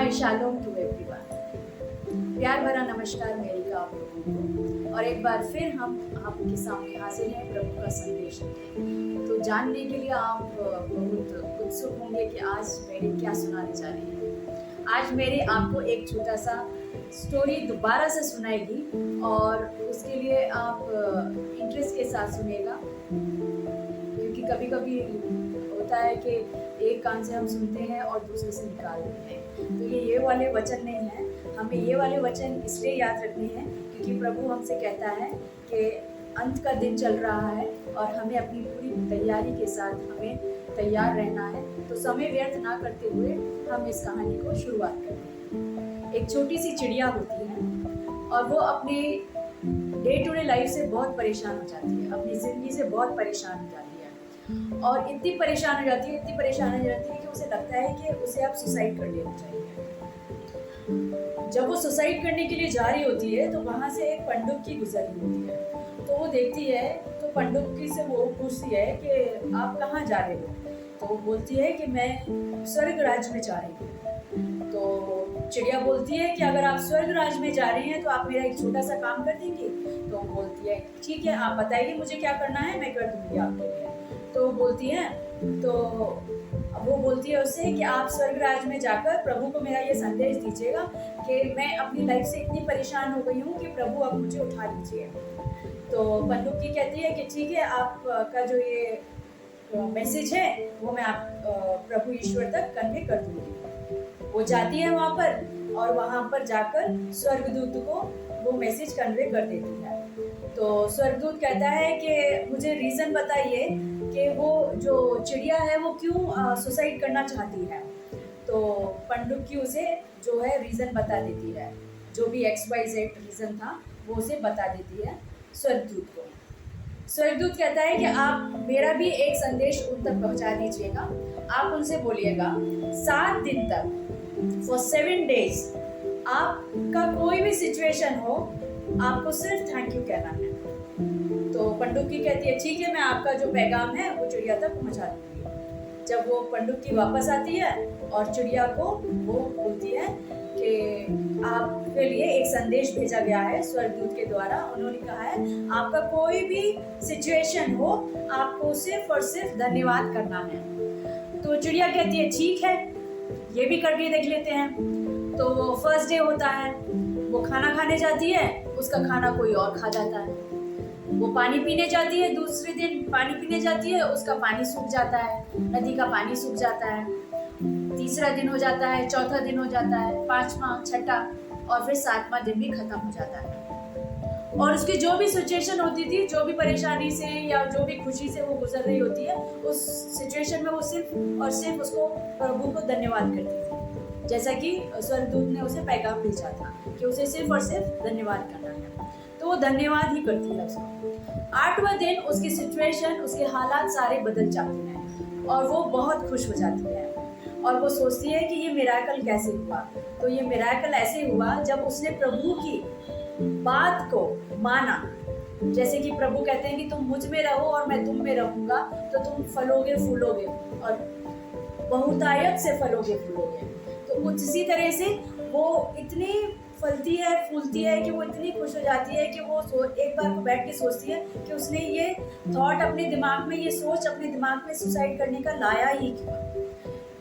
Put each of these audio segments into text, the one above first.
Hi shalom to everyone. प्यार भरा नमस्कार मेरी का आप लोगों को। और एक बार फिर हम आपके सामने हाजिर हैं प्रभु का संदेश लेके। तो जानने के लिए आप बहुत उत्सुक होंगे कि आज मेरी क्या सुनाने जा रही है। आज मेरी आपको एक छोटा सा स्टोरी दोबारा से सुनाएगी और उसके लिए आप इंटरेस्ट के साथ सुनेगा, क्योंकि कभी कभी होता है कि एक कान से हम सुनते हैं और दूसरे से निकाल देते हैं। तो ये वाले वचन नहीं है, हमें ये वाले वचन इसलिए याद रखने हैं क्योंकि प्रभु हमसे कहता है कि अंत का दिन चल रहा है और हमें अपनी पूरी तैयारी के साथ हमें तैयार रहना है। तो समय व्यर्थ ना करते हुए हम इस कहानी को शुरुआत करते हैं। एक छोटी सी चिड़िया होती है और वो अपने डे टू डे लाइफ से बहुत परेशान हो जाती है, अपनी ज़िंदगी से बहुत परेशान हो जाती है और इतनी परेशान हो जाती है कि उसे लगता है कि उसे अब सुसाइड कर लेना चाहिए। जब वो सुसाइड करने के लिए जा रही होती है तो वहाँ से एक पनडुब्बी गुजर रही होती है। तो वो देखती है तो पनडुब्बी से वो पूछती है कि आप कहाँ जा रहे हो। तो वो बोलती है कि मैं स्वर्ग राज्य में जा रही हूँ। तो चिड़िया बोलती है कि अगर आप स्वर्ग राज्य में जा रही हैं तो आप मेरा एक छोटा सा काम कर देंगे। तो वो बोलती है ठीक है, आप बताइए मुझे क्या करना है, मैं कर दूंगी आपके लिए। तो बोलती है तो वो बोलती है उससे कि आप स्वर्ग राज्य में जाकर प्रभु को मेरा ये संदेश दीजिएगा कि मैं अपनी लाइफ से इतनी परेशान हो गई हूँ कि प्रभु अब मुझे उठा लीजिए। तो पनडुब्बी कहती है कि ठीक है, आपका जो ये मैसेज है वो मैं आप प्रभु ईश्वर तक कन्वे कर दूंगी। वो जाती है वहाँ पर और वहाँ पर जाकर स्वर्गदूत को वो मैसेज कन्वे कर देती है। तो स्वर्गदूत कहता है कि मुझे रीज़न बताइए कि वो जो चिड़िया है वो क्यों सुसाइड करना चाहती है। तो पनडुब्बी उसे जो है रीज़न बता देती है, जो भी XYZ रीज़न था वो उसे बता देती है स्वर्गदूत को। स्वर्गदूत कहता है कि आप मेरा भी एक संदेश उन तक पहुंचा दीजिएगा। आप उनसे बोलिएगा 7 दिन तक फॉर 7 days आपका कोई भी सिचुएशन हो, आपको सिर्फ थैंक यू कहना है। तो पनडुब्बी कहती है ठीक है, मैं आपका जो पैगाम है वो चिड़िया तक पहुंचा दूंगी। जब वो पनडुब्बी वापस आती है और चिड़िया को वो बोलती है कि आपके लिए एक संदेश भेजा गया है स्वर्गदूत के द्वारा। उन्होंने कहा है आपका कोई भी सिचुएशन हो, आपको सिर्फ और सिर्फ धन्यवाद करना है। तो चिड़िया कहती है ठीक है, ये भी करके देख लेते हैं। तो फर्स्ट डे होता है, वो खाना खाने जाती है, उसका खाना कोई और खा जाता है। वो पानी पीने जाती है, दूसरे दिन पानी पीने जाती है, उसका पानी सूख जाता है, नदी का पानी सूख जाता है। तीसरा दिन हो जाता है, चौथा दिन हो जाता है, 5वां, छठा और फिर 7वां दिन भी खत्म हो जाता है। और उसकी जो भी सिचुएशन होती थी, जो भी परेशानी से या जो भी खुशी से वो गुजर रही होती है, उस सिचुएशन में वो सिर्फ और सिर्फ उसको प्रभु को धन्यवाद करती थी, जैसा कि स्वर्गदूत ने उसे पैगाम भेजा था कि उसे सिर्फ और सिर्फ धन्यवाद करना है। तो वो धन्यवाद ही करती है उसको। 8वां दिन उसकी सिचुएशन, उसके हालात सारे बदल जाते हैं और वो बहुत खुश हो जाती है और वो सोचती है कि ये मिरेकल कैसे हुआ। तो ये मिरेकल ऐसे हुआ जब उसने प्रभु की बात को माना। जैसे कि प्रभु कहते हैं कि तुम मुझ में रहो और मैं तुम में रहूंगा तो तुम फलोगे फूलोगे और बहुतायत से फलोगे फूलोगे। तो कुछ इसी तरह से वो इतनी फलती है फूलती है कि वो इतनी खुश हो जाती है कि वो एक बार को बैठ के सोचती है कि उसने ये थॉट अपने दिमाग में, ये सोच अपने दिमाग में सुसाइड करने का लाया ही क्यों।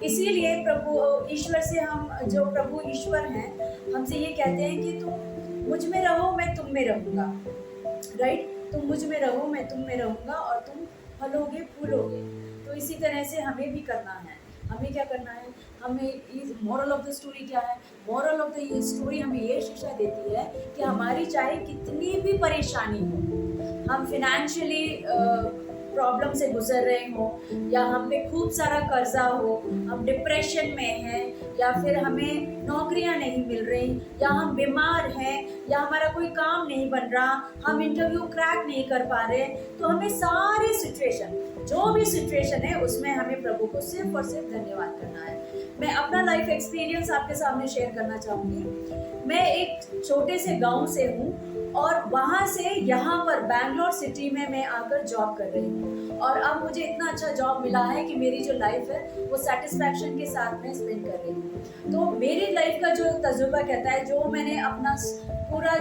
इसीलिए प्रभु ईश्वर से, हम जो प्रभु ईश्वर हैं, हमसे ये कहते हैं कि तुम मुझ में रहो मैं तुम में रहूँगा। राइट, तुम मुझ में रहो मैं तुम में रहूँगा और तुम फलोगे फूलोगे। तो इसी तरह से हमें भी करना है। हमें क्या करना है, हमें मॉरल ऑफ द स्टोरी क्या है? मॉरल ऑफ द स्टोरी हमें ये शिक्षा देती है कि हमारी चाहे कितनी भी परेशानी हो, हम फिनेंशियली प्रॉब्लम से गुजर रहे हो या हम पे खूब सारा कर्जा हो, हम डिप्रेशन में हैं या फिर हमें नौकरियां नहीं मिल रही या हम बीमार हैं या हमारा कोई काम नहीं बन रहा, हम इंटरव्यू क्रैक नहीं कर पा रहे, तो हमें सारी सिचुएशन, जो भी सिचुएशन है उसमें हमें प्रभु को सिर्फ और सिर्फ धन्यवाद करना है। मैं अपना लाइफ एक्सपीरियंस आपके सामने शेयर करना चाहूँगी। मैं एक छोटे से गांव से हूँ और वहाँ से यहाँ पर बैंगलोर सिटी में मैं आकर जॉब कर रही हूँ, और अब मुझे इतना अच्छा जॉब मिला है कि मेरी जो लाइफ है वो सेटिस्फैक्शन के साथ में स्पेंड कर रही हूँ। तो मेरी लाइफ का जो तजुर्बा कहता है, जो मैंने अपना पूरा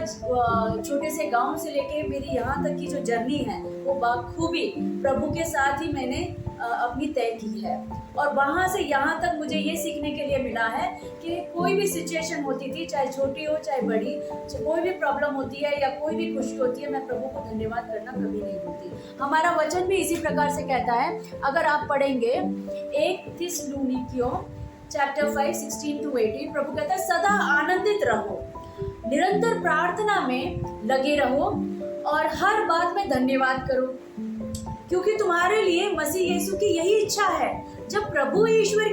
छोटे से गांव से लेके मेरी यहाँ तक की जो जर्नी है वो बखूबी प्रभु के साथ ही मैंने अपनी तय की है। और वहाँ से यहाँ तक मुझे ये सीखने के लिए मिला है कि कोई भी सिचुएशन होती थी, चाहे छोटी हो चाहे बड़ी, कोई भी प्रॉब्लम होती है या कोई भी खुशी होती है, मैं प्रभु को धन्यवाद करना कभी नहीं भूलती। हमारा वचन भी इसी प्रकार से कहता है, अगर आप पढ़ेंगे 1 थिस्सलुनीकियों चैप्टर 5 16 to 18, प्रभु कहता है सदा आनंदित रहो, निरंतर प्रार्थना में लगे रहो और हर बात में धन्यवाद करो, क्योंकि तुम्हारे लिए मसीह यीशु की यही इच्छा है। जब प्रभु ईश्वर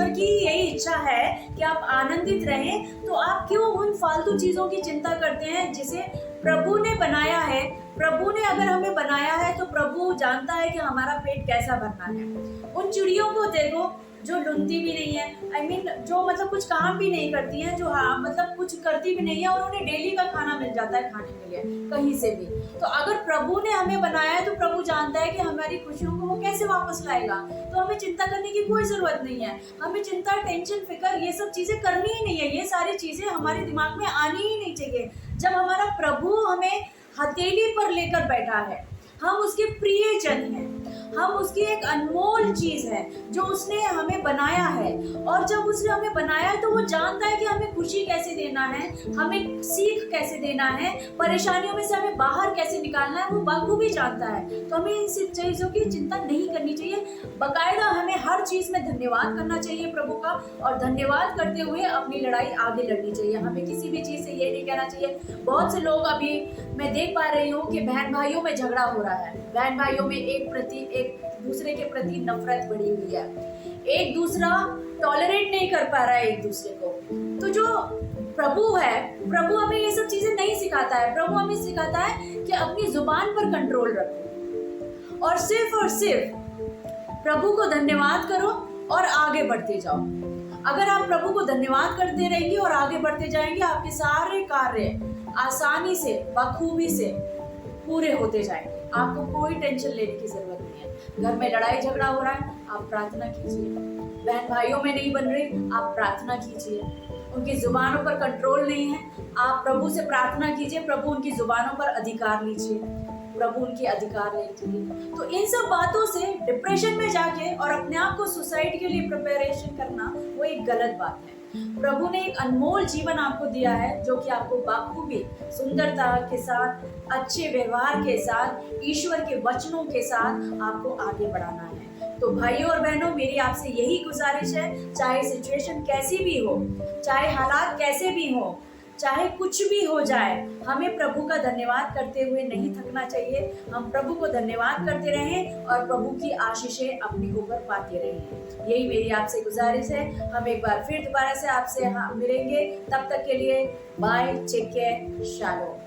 की यही इच्छा है कि आप आनंदित रहें, तो आप क्यों उन फालतू चीजों की चिंता करते हैं जिसे प्रभु ने बनाया है। प्रभु ने अगर हमें बनाया है तो प्रभु जानता है कि हमारा पेट कैसा भरना है। उन चिड़ियों को देखो जो लुनती भी नहीं है, जो मतलब कुछ काम भी नहीं करती हैं, जो मतलब कुछ करती भी नहीं है, और उन्हें डेली का खाना मिल जाता है खाने के लिए कहीं से भी। तो अगर प्रभु ने हमें बनाया है तो प्रभु जानता है कि हमारी खुशियों को वो कैसे वापस लाएगा। तो हमें चिंता करने की कोई जरूरत नहीं है। हमें चिंता, टेंशन, फिक्र ये सब चीजें करनी ही नहीं है। ये सारी चीजें हमारे दिमाग में आनी ही नहीं चाहिए। जब हमारा प्रभु हमें हथेली पर लेकर बैठा है, हम उसके प्रियजन हैं, हम उसकी एक अनमोल चीज है जो उसने हमें बनाया है। और जब उसने हमें बनाया है तो वो जानता है कि हमें खुशी कैसे देना है, हमें सीख कैसे देना है, परेशानियों में से हमें बाहर कैसे निकालना है, वो बखूबी जानता है। तो हमें इन सब चीजों की चिंता नहीं करनी चाहिए। बाकायदा हमें हर चीज में धन्यवाद करना चाहिए प्रभु का, और धन्यवाद करते हुए अपनी लड़ाई आगे लड़नी चाहिए। हमें किसी भी चीज से ये नहीं कहना चाहिए। बहुत से लोग, अभी मैं देख पा रही हूँ कि बहन भाइयों में झगड़ा हो रहा है, बहन भाइयों में एक दूसरे के प्रति नफरत बढ़ी हुई है, एक दूसरा टॉलरेट नहीं कर पा रहा है एक दूसरे को। तो जो प्रभु है, प्रभु हमें ये सब चीजें नहीं सिखाता है। प्रभु हमें सिखाता है कि अपनी जुबान पर कंट्रोल रखो और सिर्फ प्रभु को धन्यवाद करो और आगे बढ़ते जाओ। अगर आप प्रभु को धन्यवाद करते रहेंगे और आगे बढ़ते जाएंगे, आपके सारे कार्य आसानी से, बखूबी से पूरे होते जाएंगे। आपको कोई टेंशन लेने की जरूरत नहीं है। घर में लड़ाई झगड़ा हो रहा है, आप प्रार्थना कीजिए। बहन भाइयों में नहीं बन रही, आप प्रार्थना कीजिए। उनकी जुबानों पर कंट्रोल नहीं है, आप प्रभु से प्रार्थना कीजिए। प्रभु उनकी जुबानों पर अधिकार लीजिए, प्रभु उनके अधिकार लीजिए। तो इन सब बातों से डिप्रेशन में जाके और अपने आप को सुसाइड के लिए प्रिपरेशन करना वो एक गलत बात है। प्रभु ने एक अनमोल जीवन आपको दिया है, जो कि आपको बखूबी सुंदरता के साथ, अच्छे व्यवहार के साथ, ईश्वर के वचनों के साथ आपको आगे बढ़ाना है। तो भाइयों और बहनों, मेरी आपसे यही गुजारिश है, चाहे सिचुएशन कैसी भी हो, चाहे हालात कैसे भी हो, चाहे कुछ भी हो जाए, हमें प्रभु का धन्यवाद करते हुए नहीं थकना चाहिए। हम प्रभु को धन्यवाद करते रहें और प्रभु की आशीषें अपने ऊपर पाते रहें। यही मेरी आपसे गुजारिश है। हम एक बार फिर दोबारा से आपसे मिलेंगे। तब तक के लिए बाय, टेक केयर, शालोम।